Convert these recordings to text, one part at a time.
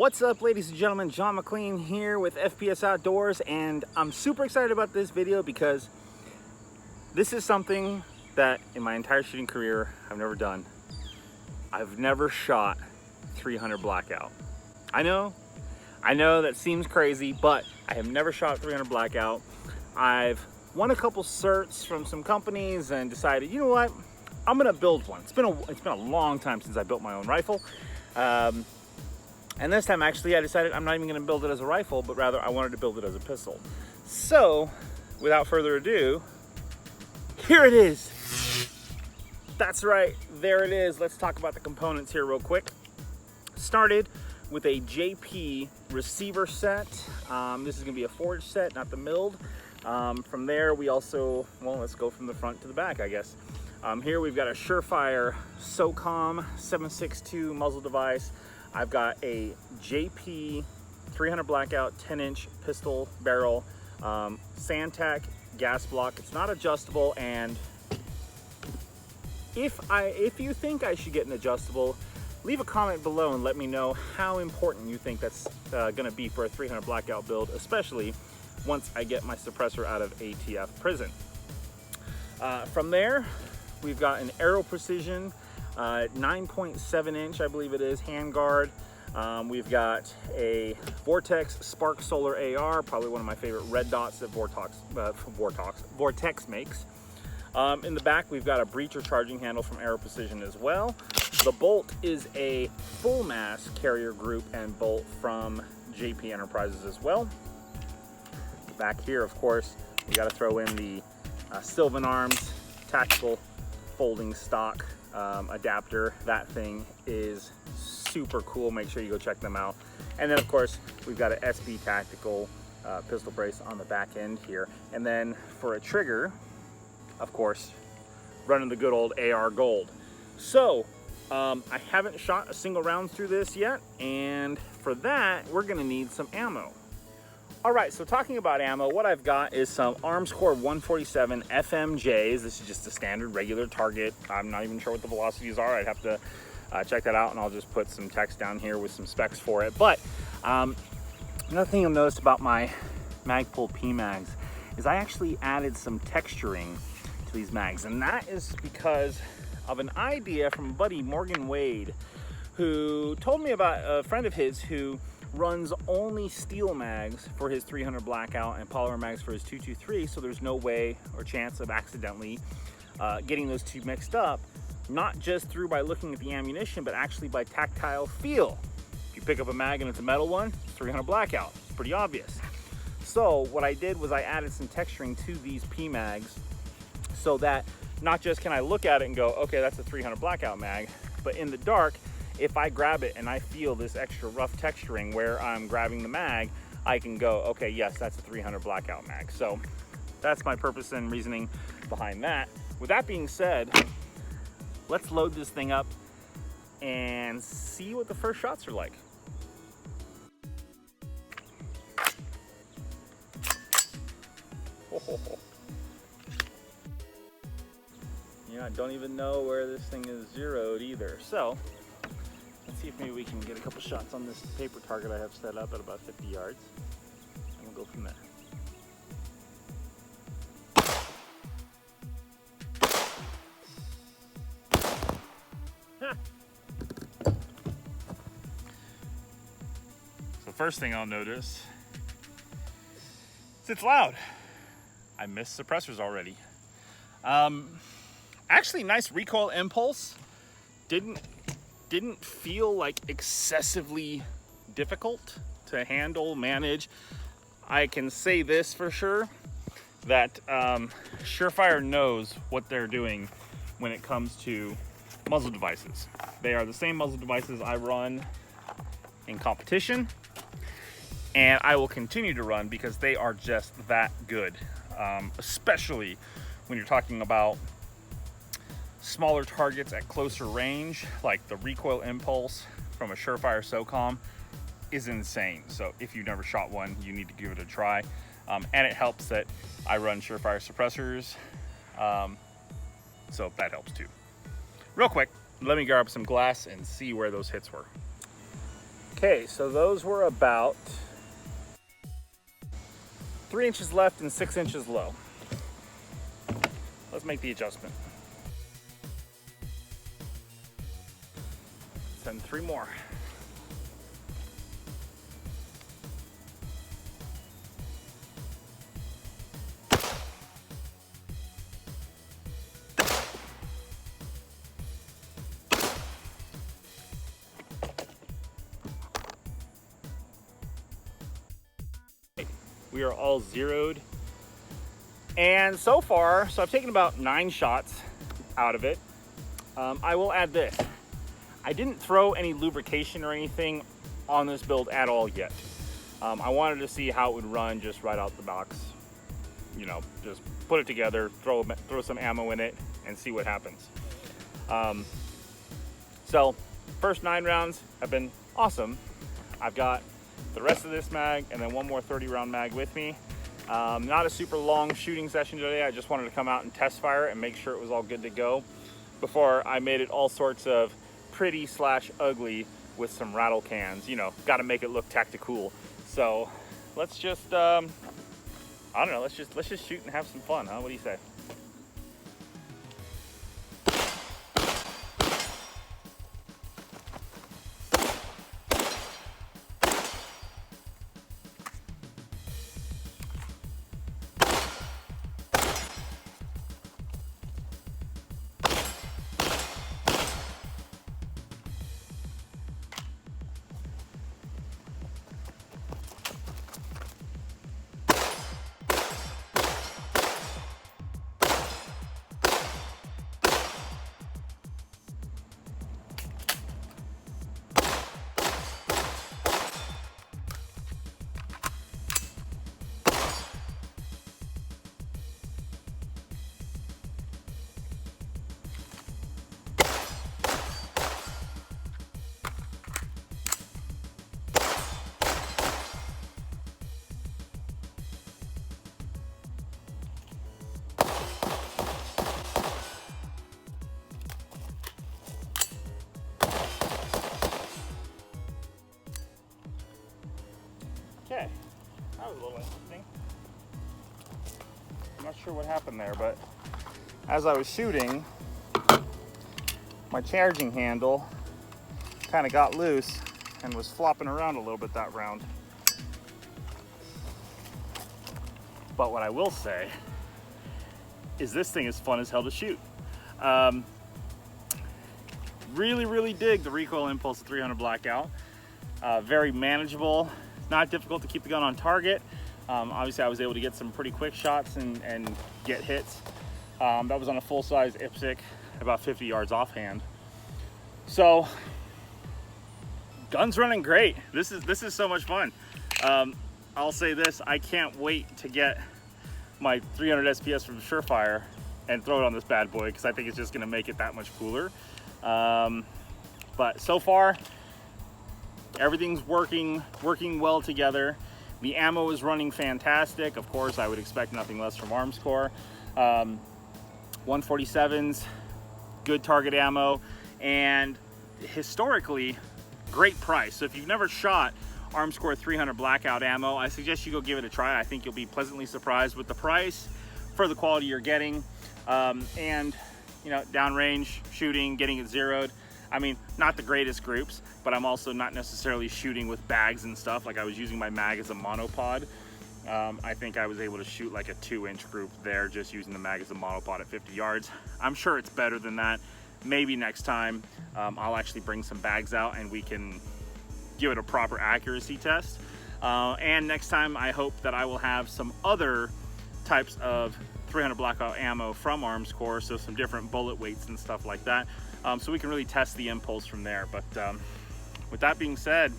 What's up, ladies and gentlemen? John McClain here with FPS Outdoors, and I'm super excited about this video because this is something that in my entire shooting career I've never done. I've never shot 300 blackout. I know that seems crazy, but I have never shot 300 blackout. I've won a couple certs from some companies and decided, you know what, I'm gonna build one. It's been a long time since I built my own rifle. And this time, actually, I decided I'm not even gonna build it as a rifle, but rather I wanted to build it as a pistol. So, without further ado, here it is. That's right, there it is. Let's talk about the components here real quick. Started with a JP receiver set. This is gonna be a forged set, not the milled. From there, we also, well, let's go from the front to the back, I guess. Here we've got a Surefire SOCOM 7.62 muzzle device. I've got a JP 300 blackout 10-inch pistol barrel, Sandtac gas block. It's not adjustable, and if you think I should get an adjustable, leave a comment below and let me know how important you think that's gonna be for a 300 blackout build, especially once I get my suppressor out of ATF prison. From there, we've got an Aero Precision 9.7 inch, I believe it is, handguard. We've got a Vortex Spark Solar AR, probably one of my favorite red dots that Vortex makes. In the back, we've got a breacher charging handle from Aero Precision as well. The bolt is a full mass carrier group and bolt from JP Enterprises as well. Back here, of course, we got to throw in the Sylvan Arms tactical folding stock adapter. That thing is super cool. Make sure you go check them out. And then, of course, we've got an SB Tactical pistol brace on the back end here. And then for a trigger, of course, running the good old AR Gold. So I haven't shot a single round through this yet, and for that we're gonna need some ammo. All right, so talking about ammo, what I've got is some Armscore 147 FMJs. This is just a standard regular target. I'm not even sure what the velocities are. I'd have to check that out, and I'll just put some text down here with some specs for it. But another thing you'll notice about my Magpul P-Mags is I actually added some texturing to these mags, and that is because of an idea from a buddy, Morgan Wade, who told me about a friend of his who runs only steel mags for his 300 blackout and polymer mags for his 223, so there's no way or chance of accidentally getting those two mixed up, not just through by looking at the ammunition, but actually by tactile feel. If you pick up a mag and it's a metal one, 300 blackout, it's pretty obvious. So what I did was I added some texturing to these P mags so that not just can I look at it and go, okay, that's a 300 blackout mag, but in the dark, if I grab it and I feel this extra rough texturing where I'm grabbing the mag, I can go, okay, yes, that's a 300 blackout mag. So that's my purpose and reasoning behind that. With that being said, let's load this thing up and see what the first shots are like. Yeah, I don't even know where this thing is zeroed either. So let's see if maybe we can get a couple shots on this paper target I have set up at about 50 yards, and we'll go from there. So first thing I'll notice is it's loud. I missed suppressors already. Actually, nice recoil impulse. Didn't feel like excessively difficult to handle, manage. I can say this for sure, that Surefire knows what they're doing when it comes to muzzle devices. They are the same muzzle devices I run in competition, and I will continue to run because they are just that good, especially when you're talking about smaller targets at closer range. Like the recoil impulse from a Surefire SOCOM is insane. So if you've never shot one, you need to give it a try. And it helps that I run Surefire suppressors, so that helps too. Real quick, let me grab some glass and see where those hits were. Okay, so those were about 3 inches left and 6 inches low. Let's make the adjustment. Send 3 more. We are all zeroed. And so far, so I've taken about 9 shots out of it. I will add this. I didn't throw any lubrication or anything on this build at all yet. I wanted to see how it would run just right out the box. You know, just put it together, throw some ammo in it, and see what happens. So, first 9 rounds have been awesome. I've got the rest of this mag and then one more 30-round mag with me. Not a super long shooting session today. I just wanted to come out and test fire it and make sure it was all good to go before I made it all sorts of pretty / ugly with some rattle cans. You know, got to make it look tactical. So let's just I don't know, let's just shoot and have some fun, huh? What do you say? Okay, that was a little interesting. I'm not sure what happened there, but as I was shooting, my charging handle kind of got loose and was flopping around a little bit that round. But what I will say is this thing is fun as hell to shoot. Really dig the recoil impulse of 300 Blackout. Very manageable. Not difficult to keep the gun on target. Obviously I was able to get some pretty quick shots and get hits. That was on a full-size IPSC, about 50 yards offhand. So, gun's running great. This is so much fun. I'll say this, I can't wait to get my 300 SPS from Surefire and throw it on this bad boy because I think it's just gonna make it that much cooler. But so far, everything's working well together. The ammo is running fantastic. Of course, I would expect nothing less from Arms Corps. 147s, good target ammo, and historically, great price. So if you've never shot Arms Corps 300 Blackout ammo, I suggest you go give it a try. I think you'll be pleasantly surprised with the price for the quality you're getting. And, you know, downrange shooting, getting it zeroed. I mean, not the greatest groups, but I'm also not necessarily shooting with bags and stuff. Like I was using my mag as a monopod. I think I was able to shoot like a 2-inch group there just using the mag as a monopod at 50 yards. I'm sure it's better than that. Maybe next time I'll actually bring some bags out and we can give it a proper accuracy test. And next time I hope that I will have some other types of 300 Blackout ammo from Arms Corps, so some different bullet weights and stuff like that. So we can really test the impulse from there. But with that being said,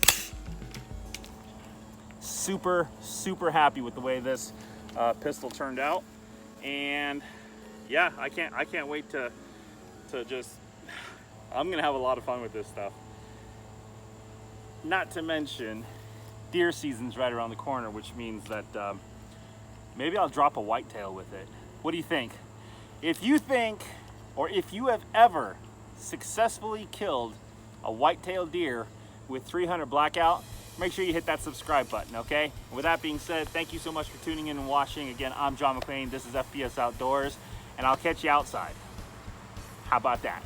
super happy with the way this pistol turned out, and yeah, I can't wait to just, I'm gonna have a lot of fun with this stuff. Not to mention, deer season's right around the corner, which means that maybe I'll drop a whitetail with it. What do you think? If you think, or if you have ever successfully killed a whitetail deer with 300 blackout, make sure you hit that subscribe button, okay? With that being said, thank you so much for tuning in and watching. Again, I'm John McClain. This is FPS Outdoors, and I'll catch you outside. How about that?